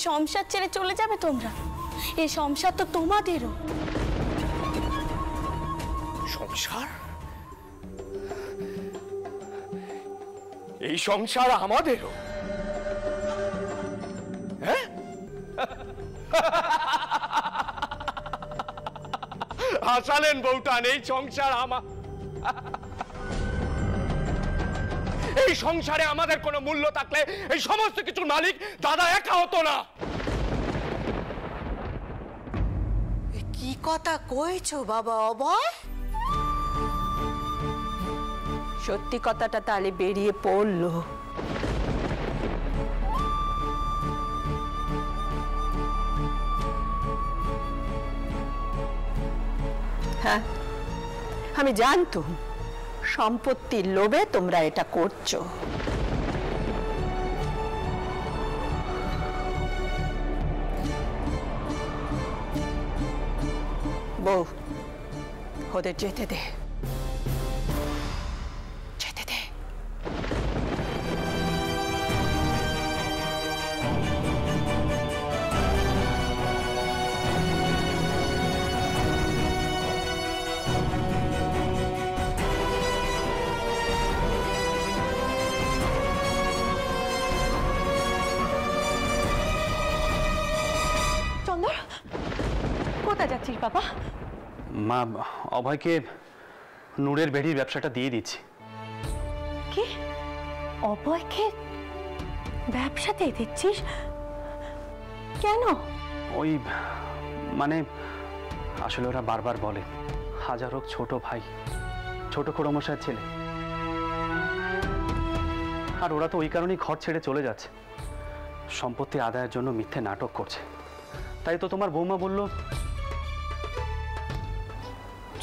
সংসার ছেড়ে চলে যাবে তোমরা? এই সংসার তো তোমাদেরও। সংসার? এই সংসার আমাদেরও? হ্যাঁ, হাসালেন বউটান। এই সংসার এই সংসারে আমাদের কোনো মূল্য থাকলে এই সমস্ত কিছুর মালিক দাদা একা হতো না। কি কথা কইছো বাবা অভয়? সত্যি কথাটা তাহলে বেরিয়ে পড়লো। হ্যাঁ, আমি জানতুম সম্পত্তির লোভে তোমরা এটা করছো। বউ, ওদের যেতে দে, যেতে দে। চন্দর, কোথায় যাচ্ছিস বাবা? মা, অভয়কে নূরের বেড়ির ব্যবসাটা দিয়ে দিচ্ছি। কি? অভয়কে ব্যবসা দিয়ে দিচ্ছিস? কেন? ওই মানে আসলে ওরা বারবার বলে হাজার হোক ছোট ভাই, ছোট খুড়োমশাইয়ের ছেলে, আর ওরা তো ওই কারণেই ঘর ছেড়ে চলে যাচ্ছে। সম্পত্তি আদায়ের জন্য মিথ্যে নাটক করছে। তাই তো তোমার বৌমা বলল।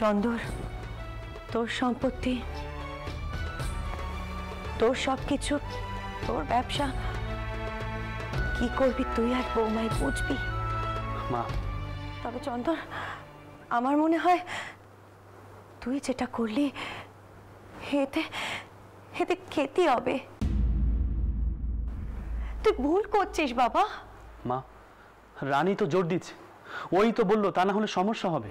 চন্দর, তোর সম্পত্তি, তোর সবকিছু, তোর ব্যবসা, কি করবি তুই আর বৌমাই বুঝবি। মা, তবে চন্দর, আমার মনে হয় তুই যেটা করলি এতে এতে খেতে হবে। তুই ভুল করছিস বাবা। মা, রানী তো জোর দিচ্ছে, ওই তো বললো, তা না হলে সমস্যা হবে।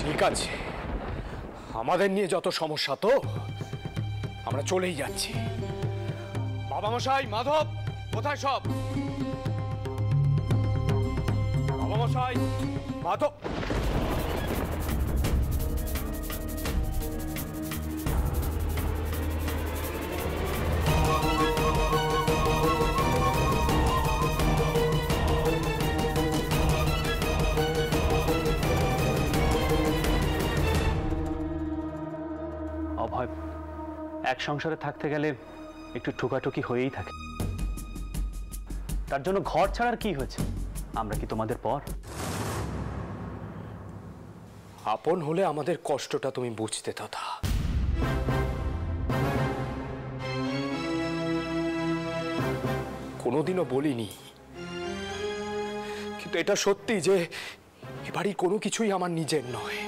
ঠিক আছে, আমাদের নিয়ে যত সমস্যা তো আমরা চলেই যাচ্ছি। বাবা মশাই, মাধব, কোথায় সব? বাবা মশাই, মাধব, অভয়, এক সংসারে থাকতে গেলে একটু ঠুকাঠুকি হয়েই থাকে। তার জন্য ঘর ছাড়ার কি হয়েছে? আমরা কি তোমাদের পর? আপন হলে আমাদের কষ্টটা তুমি বুঝতে দাদা। কোনোদিনও বলিনি, কিন্তু এটা সত্যি যে এবারই কোনো কিছুই আমার নিজের নয়।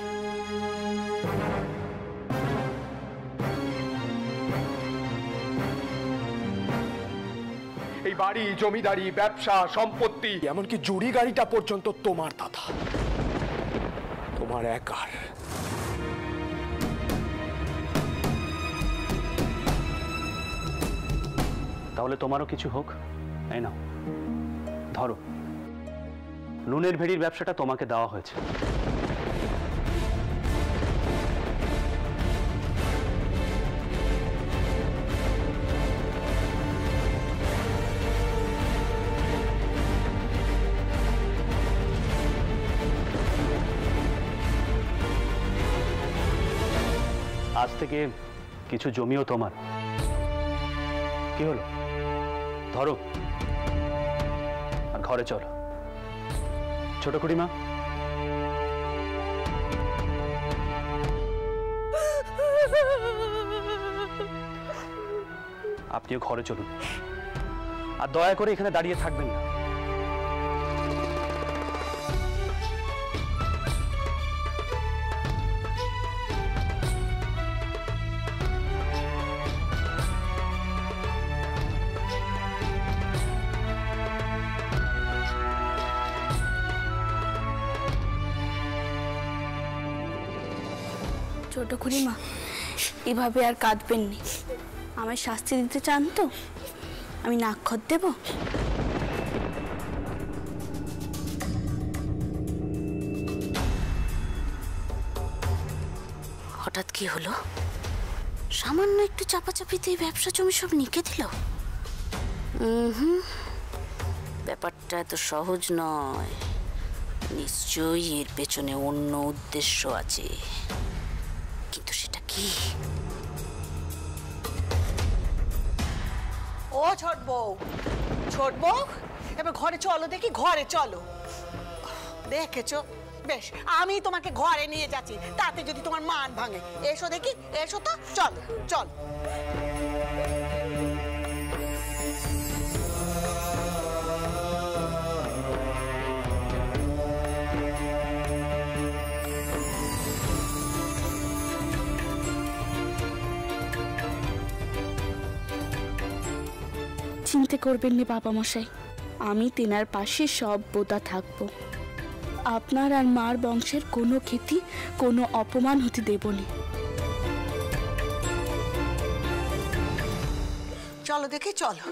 এই বাড়ি, জমিদারি, ব্যবসা, সম্পত্তি, এমনকি জুড়ি গাড়িটা পর্যন্ত তোমার দাদা, তোমার একার। তাহলে তোমারও কিছু হোক। এই নাও, ধরো, নুনের ভেড়ির ব্যবসাটা তোমাকে দেওয়া হয়েছে। আজ থেকে কিছু জমিও তোমার। কি হলো? ধরো আর ঘরে চলো। ছোট খুড়িমা, আপনিও ঘরে চলুন, আর দয়া করে এখানে দাঁড়িয়ে থাকবেন না। ছোট খুড়িমা, এভাবে আর কাঁদবেন নি। আমায় শাস্তি দিতে চান তো? আমি নাক্ষর দেব? হঠাৎ কি হলো? সামান্য একটু চাপাচাপিতে ব্যবসা জমি সব নিকে দিল? ব্যাপারটা এত সহজ নয়। নিশ্চয়ই এর পেছনে অন্য উদ্দেশ্য আছে, কিন্তু সেটা কি? ও ছোট বউ, ছোট বউ, এবার ঘরে চলো দেখি, ঘরে চলো। দেখেছো, বেশ, আমি তোমাকে ঘরে নিয়ে যাচ্ছি, তাতে যদি তোমার মান ভাঙে। এসো দেখি, এসো তো, চলো চলো। চিন্তা করবেন না বাবা মশাই, আমি তেনার পাশে সব বোধা থাকবো। আপনার আর মার বংশের কোনো ক্ষতি, কোনো অপমান হতে দেব না। চলো দেখি, চলো।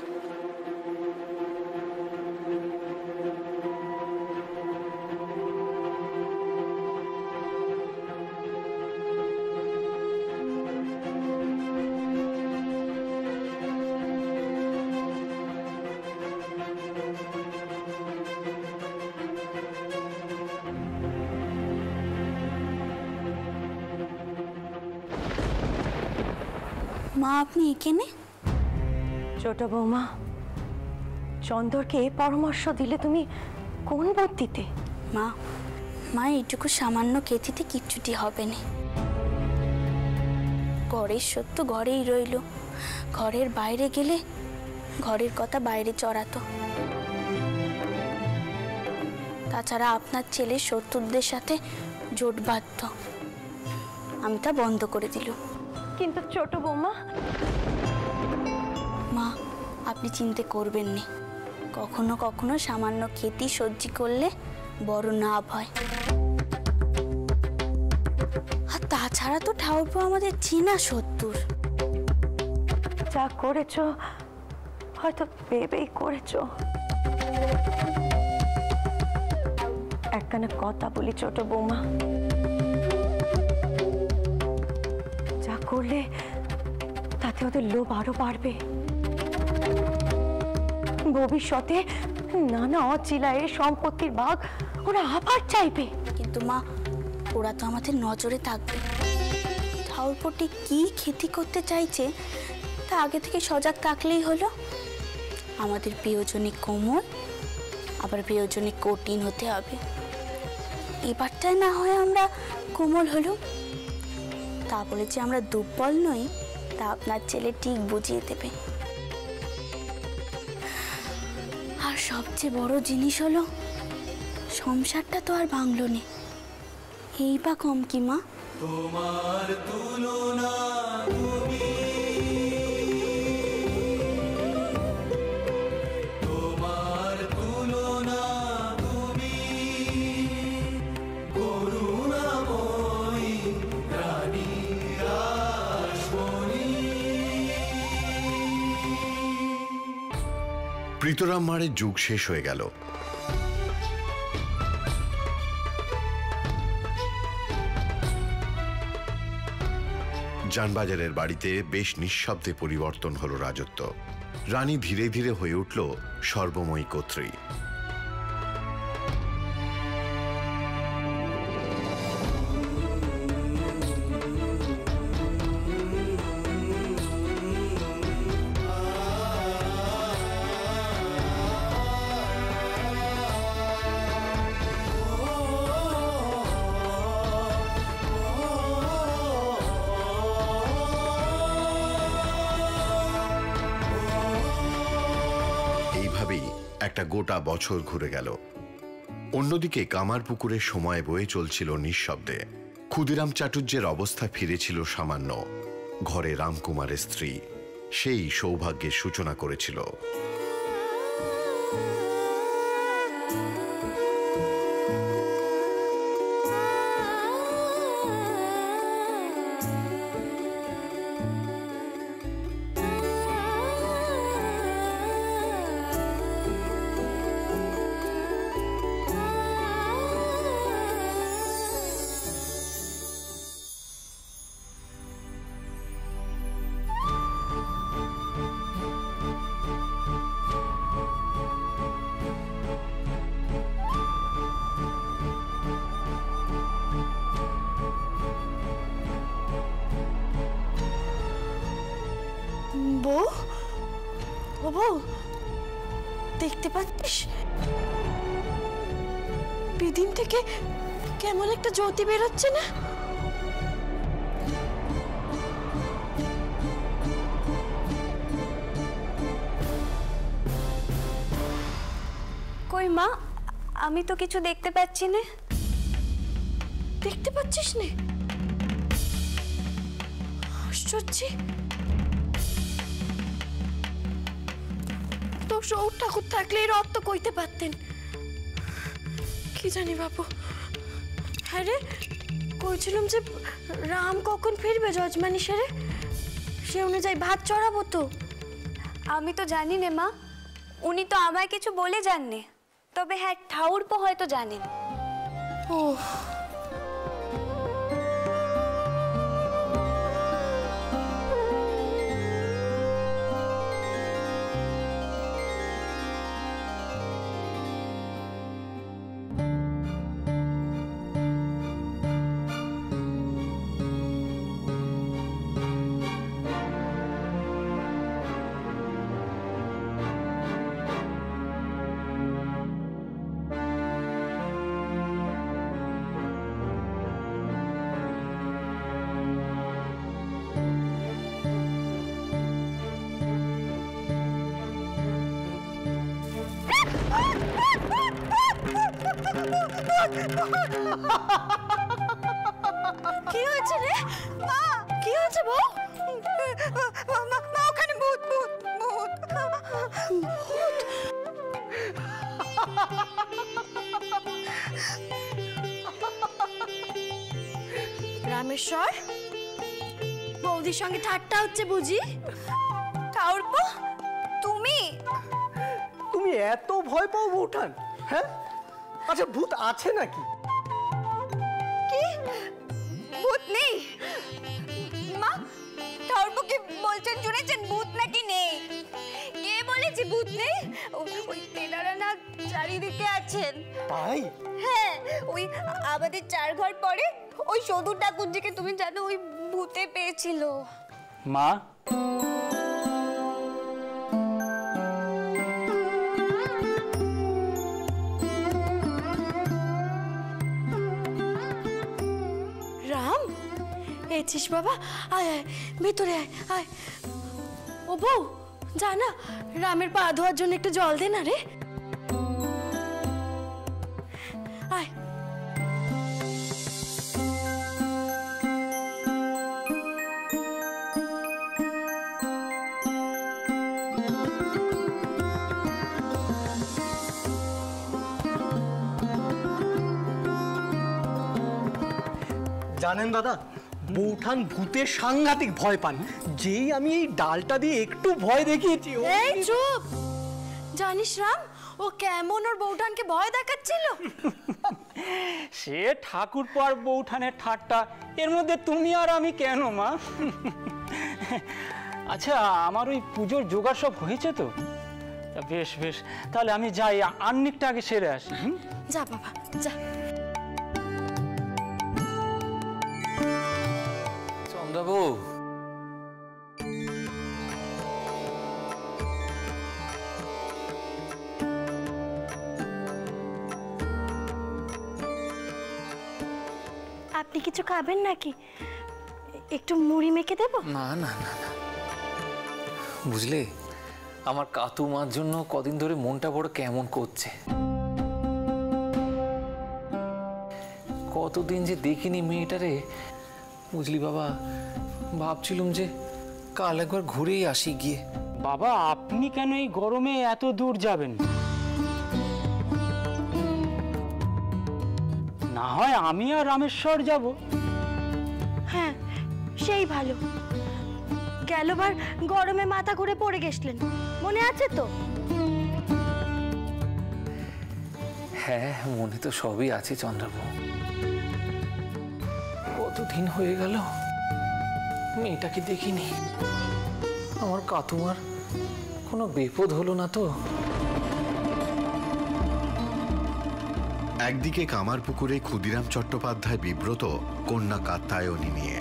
মা, আপনি এখানে? ছোট বৌমা, চন্দরকে পরামর্শ দিলে তুমি কোন বুদ্ধিতে? মা, মা এইটুকু সামান্য কেতিতে কিচ্ছুটি হবে না। ঘরের সত্য ঘরেই রইল, ঘরের বাইরে গেলে ঘরের কথা বাইরে চড়াতো। তাছাড়া আপনার ছেলে শত্রুদের সাথে জোট বাঁধত, আমি তা বন্ধ করে দিলুম। কিন্তু ছোট বৌমা, মা আপনি চিন্তা করবেন না। কখনো কখনো সামান্য ক্ষতি সহ্য করলে বড় লাভ হয়। আর তাছাড়া তো ঠাকুরপো আমাদের চেনা শত্রুর। যা করেছো হয়তো ভেবেই করেছো। একখানা কথা বলি ছোট বৌমা, যা করলে তাতে ওদের লোভ আরো বাড়বে। ভবিষ্যতে নানা অচিলা এই সম্পত্তির ভাগ ওরা আবার চাইবে। কিন্তু মা, ওরা তো আমাদের নজরে থাকবে। ঠাকুরপোটি কি ক্ষতি করতে চাইছে তা আগে থেকে সজাগ থাকলেই হলো। আমাদের প্রিয়জনী কোমল, আবার প্রিয়জনী কঠিন হতে হবে। এবারটায় না হয় আমরা কোমল হলো, তা বলে যে আমরা দুর্বল নই তা আপনার ছেলে ঠিক বুঝিয়ে দেবে। আর সবচেয়ে বড় জিনিস হলো, সংসারটা তো আর ভাঙলো না, এই বা কম কি মা? তোমার তুলনা তুমি, তোমার তুলনা তুমি, করুণাময়ী রানী রাসমণি। প্রীতরাম মারের যুগ শেষ হয়ে গেল। জানবাজারের বাড়িতে বেশ নিঃশব্দে পরিবর্তন হলো রাজত্ব। রানী ধীরে ধীরে হয়ে উঠল সর্বময়ী কর্ত্রী। একটা গোটা বছর ঘুরে গেল। অন্যদিকে কামারপুকুরের সময় বয়ে চলছিল নিঃশব্দে। ক্ষুদিরাম চাটুর্যের অবস্থা ফিরেছিল সামান্য। ঘরে রামকুমারের স্ত্রী সেই সৌভাগ্যের সূচনা করেছিল। বউ, ও বউ, দেখতে পাচ্ছিস বিদিন থেকে কেমন একটা জ্যোতি বেরোচ্ছে না? কই মা, আমি তো কিছু দেখতে পাচ্ছি না। দেখতে পাচ্ছিস না? আশ্চর্য। তো সৌর ঠাকুর থাকলে এর অর্থ কইতে পারতেন। কি জানি বাবু। হ্যাঁ রে, কইছিলাম যে রাম কখন ফিরবে যজমানি সেরে, সে অনুযায়ী ভাত চড়াবো তো। আমি তো জানি না মা, উনি তো আমায় কিছু বলে যাননি। তবে হ্যাঁ, ঠাউরপো হয়তো জানেন। ও কি হয়েছে রে? মা, কি হয়েছে বউ? মা, ওখানে ভূত, ভূত, ভূত। রামেশ্বর, বৌদির সঙ্গে ঠাট্টা হচ্ছে বুঝি? ঠাউরপো, তুমি তুমি এত ভয় পাও বউঠান? হ্যাঁ, আচ্ছা ভূত আছে নাকি? কি ভূত নেই? মা, ঠাউরপো কি বলছেন শুনেছেন? ভূত নাকি নেই? কে বলেছে ভূত নেই? ওই তেনারা না চারিদিকে আছেন। তাই? হ্যাঁ, ওই আমাদের 4 ঘর পরে ওই সদু ঠাকুরজিকে তুমি জানো, ওই ভূতে পেয়েছিল। মা, রাম এছিস বাবা? আয় আয়, ভিতরে আয় আয়। ও বউ, জানা রামের পা ধোয়ার জন্য একটু জল দে না রে। আয়। জানেন দাদা, বউঠান ভূতের সাংঘাতিক ভয় পান। যেই আমি এই ডালটা দিয়ে একটু ভয় দেখিয়েছি, এই চুপ। জানিস রাম, ও কেমন ওর বউঠানকে ভয় দেখাচ্ছিল? সে ঠাকুরপো আর বউঠানের ঠাট্টা, এর মধ্যে তুমি আর আমি কেন মা? আচ্ছা, আমার ওই পুজোর জোগাড় সব হয়েছে তো? বেশ বেশ, তাহলে আমি যাই, আন্নিকটা আগে সেরে আসি। যা বাবা যা। চন্দ্রাবু, আপনি কিছু খাবেন নাকি? একটু মুড়ি মেখে দেবো? না না না না, বুঝলে আমার কাতুমার জন্য কদিন ধরে মনটা বড় কেমন করছে। কতদিন যে দেখিনি মেয়েটারে, বুঝলি বাবা। ভাবছিলাম যে কাল একবার ঘুরেই আসি গিয়ে। বাবা, আপনি কেন এই গরমে এত দূর যাবেন? না হয় আমি আর রামেশ্বর যাব। হ্যাঁ, সেই ভালো। গেলবার গরমে মাথা ঘুরে পড়ে গেছিলেন, মনে আছে তো? হ্যাঁ, মনে তো সবই আছে চন্দ্রবাবু। কতদিন হয়ে গেল মেয়েটাকে দেখিনি। আমার কাতুমার কোনো বিপদ হলো না তো? একদিকে কামারপুকুরে ক্ষুদিরাম চট্টোপাধ্যায় বিব্রত কন্যা কাত্যায়নী নিয়ে,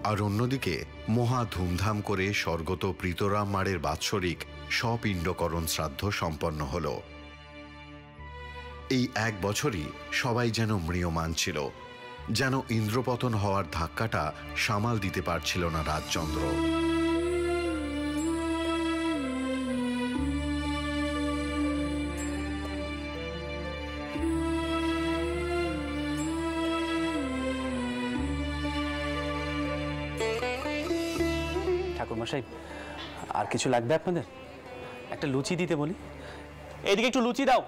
আর অন্যদিকে মহা ধুমধাম করে স্বর্গত প্রীতরাম মারের বাৎসরিক সপিণ্ডকরণ শ্রাদ্ধ সম্পন্ন হল। এই এক বছরই সবাই যেন ম্রিয়মাণ ছিল, যেন ইন্দ্রপতন হওয়ার ধাক্কাটা সামাল দিতে পারছিল না রাজচন্দ্র। ঠাকুরমশাই, আর কিছু লাগবে আপনাদের? একটা লুচি দিতে বলি। এইদিকে একটু লুচি দাও।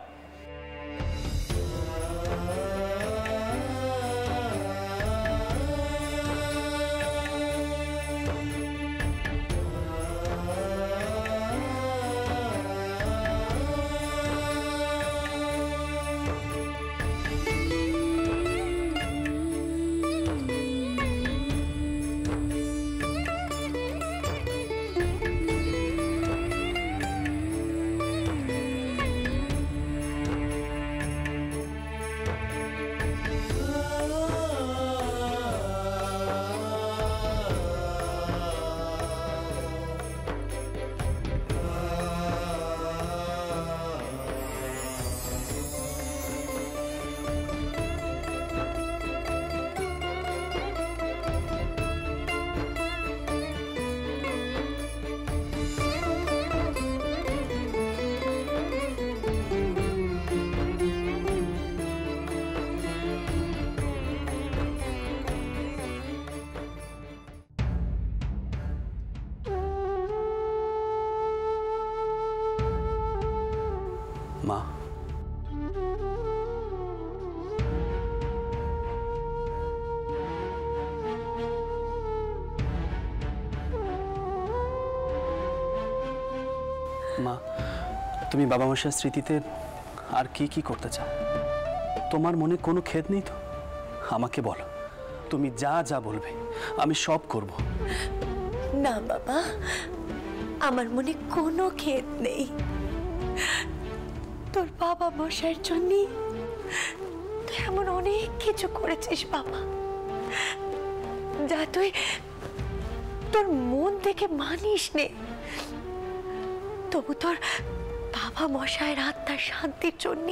মা, মা, তুমি বাবা মশাইয়ের স্মৃতিতে আর কি কি করতে চাও? তোমার মনে কোনো খেদ নেই তো? আমাকে বলো, তুমি যা যা বলবে আমি সব করব। না বাবা, আমার মনে কোনো খেদ নেই। তোর বাবা মশাইয়ের জন্য তুই এমন অনেক কিছু করেছিস বাবা, যা তুই তোর মন থেকে মানিস নে। তবু তোর বাবা মশাইয়ের আত্মার শান্তির জন্য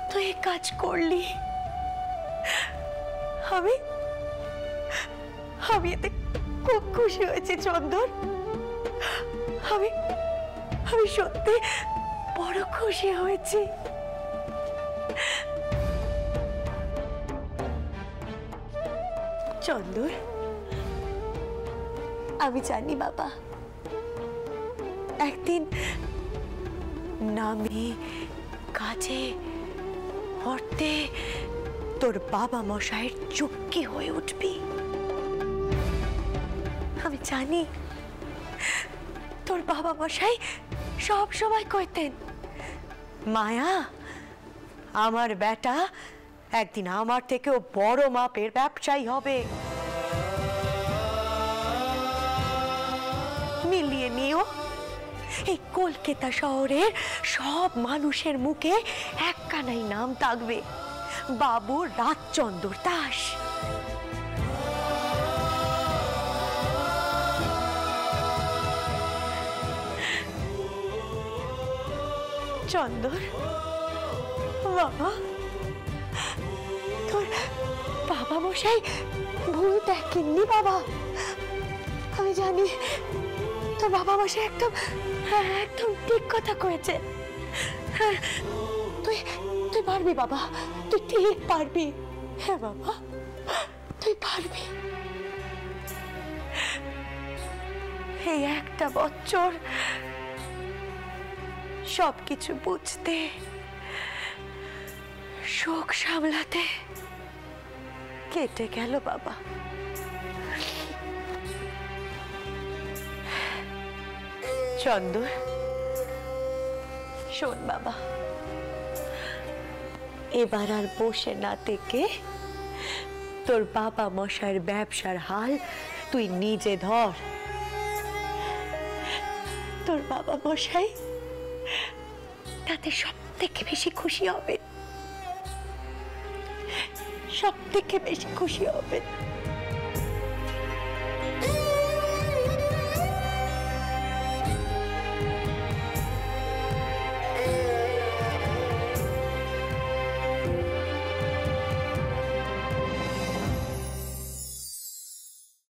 তুই এই কাজ করলি। আমি এতে খুব খুশি হয়েছি চন্দন। আমি সত্যি বড় খুশি হয়েছি। চন্দন, আমি জানি বাবা, একদিন নামে কাজে অর্থে তোর বাবা মশাইয়ের চুক্কি হয়ে উঠবি। আমি জানি তোর বাবা মশাই সব সময় কইতেন, মায়া, আমার বেটা একদিন আমার থেকেও বড় মাপের ব্যবসায়ী হবে। মিলিয়ে নিও, এই কলকাতা শহরের সব মানুষের মুখে একখানাই নাম থাকবে, বাবু রাজচন্দ্র দাস। চন্দর বাবা, তোর বাবা মশাই ভুল দেখেননি বাবা। আমি জানি তোর তোর বাবা মশাই একদম একদম ঠিক কথা কয়েছে। তুই তুই পারবি বাবা, তুই ঠিক পারবি। হ্যাঁ বাবা, তুই পারবি। এই একটা বছর সবকিছু বুঝতে, শোক সামলাতে কেটে গেল বাবা। চন্দর, শোন বাবা, এবার আর বসে না থেকে তোর বাবা মশাইয়ের ব্যবসার হাল তুই নিজে ধর। তোর বাবা মশাই তাতে সব থেকে বেশি খুশি হবে, সব থেকে বেশি খুশি হবে।